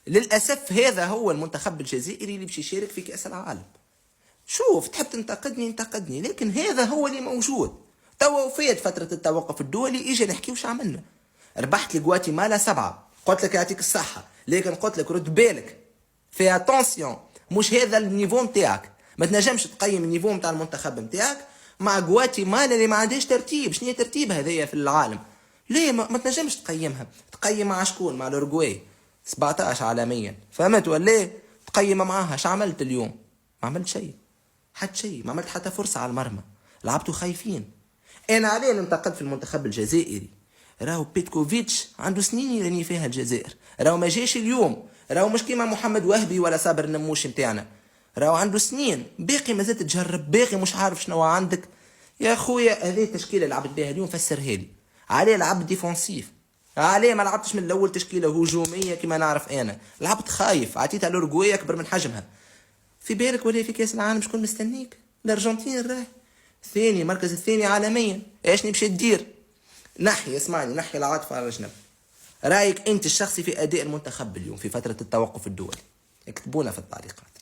للاسف هذا هو المنتخب الجزائري اللي باش يشارك في كاس العالم. شوف تحب تنتقدني انتقدني، لكن هذا هو اللي موجود. توا وفات فترة التوقف الدولي، اجى نحكي وش عملنا. ربحت لغواتيمالا 7، قلت لك يعطيك الصحة، لكن قلت لك رد بالك في اتونسيون، مش هذا النيفو نتاعك. ما تنجمش تقيم النيفو نتاع المنتخب نتاعك مع غواتيمالا اللي ما عندهاش ترتيب. شنو هي ترتيبها هذيا في العالم؟ ليه ما تنجمش تقيمها؟ تقيم مع شكون؟ مع الاورجواي 17 عالميا، فهمت ولا ايه؟ تقيم معاها. اش عملت اليوم؟ ما عملت شيء، حتى شيء، ما عملت حتى فرصة على المرمى. لعبتوا خايفين. انا عليه ننتقد في المنتخب الجزائري؟ راهو بيتكوفيتش عنده سنين يرني فيها الجزائر، راهو ما جاش اليوم، راهو مش كيما محمد وهبي ولا صابر النموش نتاعنا، راهو عنده سنين. باقي مازال تجرب، باقي مش عارف شنو عندك. يا خويا هذه التشكيله اللي لعبت بها اليوم فسرها لي. عليه لعبت ديفونسيف؟ عليه ما لعبتش من الاول تشكيله هجوميه كما نعرف انا؟ لعبت خايف، عطيتها لورجواي اكبر من حجمها. في بالك ولا في كاس العالم شكون مستنيك؟ الارجنتين راهي ثاني، مركز الثاني عالميا. ايش نمشي تدير؟ نحي، اسمعني، نحي العاطفه على جنب. رايك انت الشخصي في اداء المنتخب اليوم في فتره التوقف الدولي؟ اكتبونا في التعليقات.